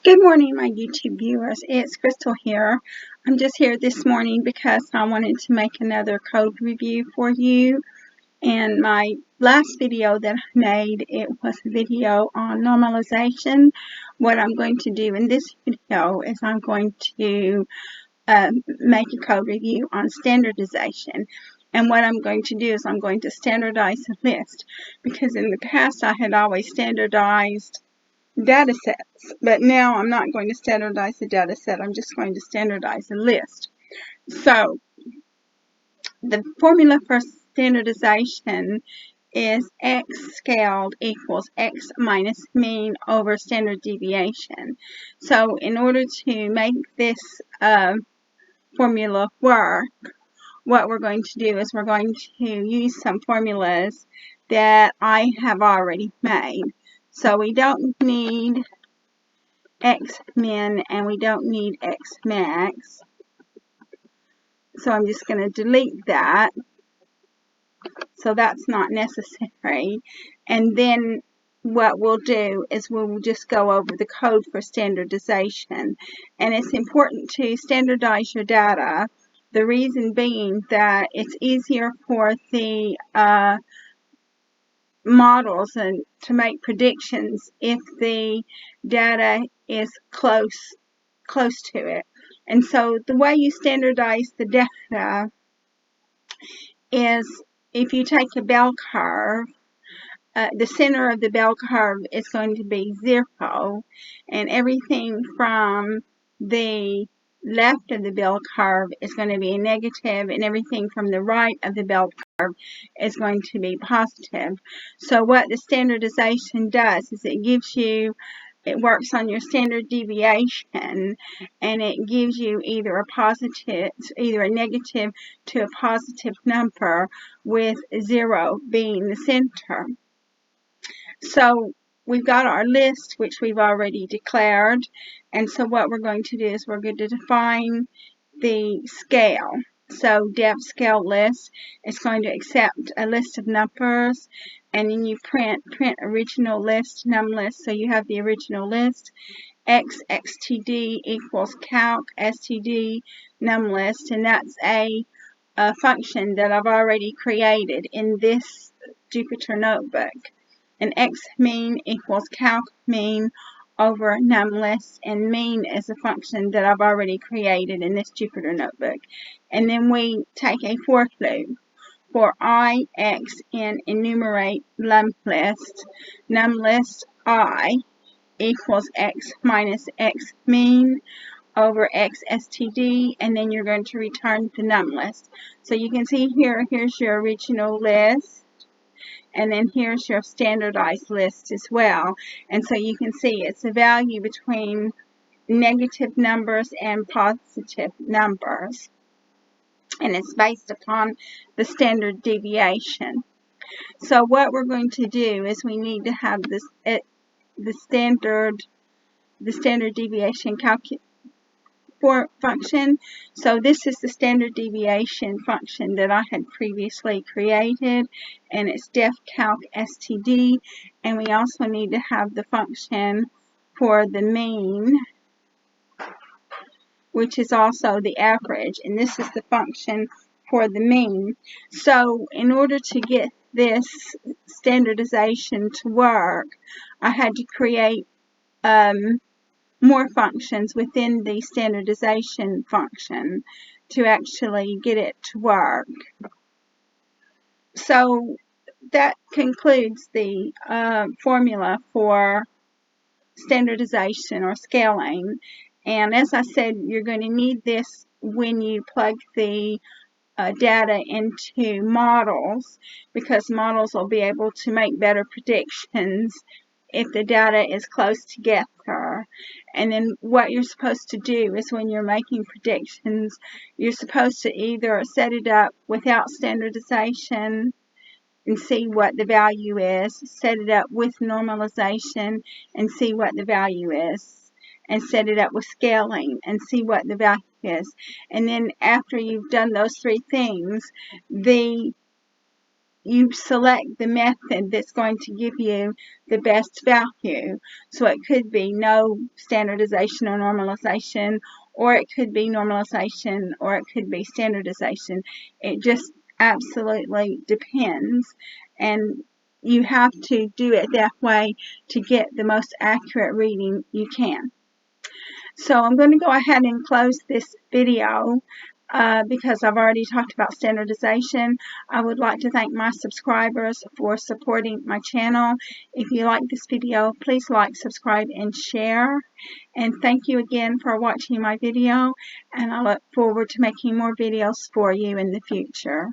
Good morning, my YouTube viewers. It's Crystal here. I'm just here this morning because I wanted to make another code review for you. And my last video that I made, it was a video on normalization. What I'm going to do in this video is I'm going to make a code review on standardization. And what I'm going to do is I'm going to standardize a list, because in the past I had always standardized data sets, but now I'm not going to standardize the data set. I'm just going to standardize a list. So the formula for standardization is x scaled equals x minus mean over standard deviation. So in order to make this formula work, what we're going to do is we're going to use some formulas that I have already made. So we don't need x min and we don't need x max. So I'm just going to delete that. So that's not necessary. And then what we'll do is we'll just go over the code for standardization. And it's important to standardize your data. The reason being that it's easier for the models and to make predictions if the data is close to it. And so the way you standardize the data is if you take a bell curve, the center of the bell curve is going to be 0, and everything from the left of the bell curve is going to be a negative, and everything from the right of the bell curve is going to be positive. So what the standardization does is it works on your standard deviation, and it gives you either a negative to a positive number, with 0 being the center. So we've got our list, which we've already declared, and so what we're going to do is we're going to define the scale. So def scale list is going to accept a list of numbers, and then you print original list num list, so you have the original list. xstd equals calc std num list, and that's a function that I've already created in this Jupyter notebook. And x mean equals calc mean over num list, and mean is a function that I've already created in this Jupyter notebook. And then we take a for loop for I, x in enumerate num list I equals x minus x mean over x std, and then you're going to return the num list. So you can see here's your original list, and then here's your standardized list as well. And so you can see it's a value between negative numbers and positive numbers, and it's based upon the standard deviation. So what we're going to do is we need to have the standard deviation function. So this is the standard deviation function that I had previously created, and it's def calc std, and we also need to have the function for the mean, which is also the average, and this is the function for the mean. So in order to get this standardization to work, I had to create more functions within the standardization function to actually get it to work. So that concludes the formula for standardization or scaling. And as I said, you're going to need this when you plug the data into models, because models will be able to make better predictions if the data is close together. And then what you're supposed to do is when you're making predictions, you're supposed to either set it up without standardization and see what the value is, set it up with normalization and see what the value is, and set it up with scaling and see what the value is. And then after you've done those three things, the you select the method that's going to give you the best value. So it could be no standardization or normalization, or it could be normalization, or it could be standardization. It just absolutely depends, and you have to do it that way to get the most accurate reading you can. So I'm going to go ahead and close this video because I've already talked about standardization. I would like to thank my subscribers for supporting my channel. If you like this video, please like, subscribe, and share. And thank you again for watching my video, and I look forward to making more videos for you in the future.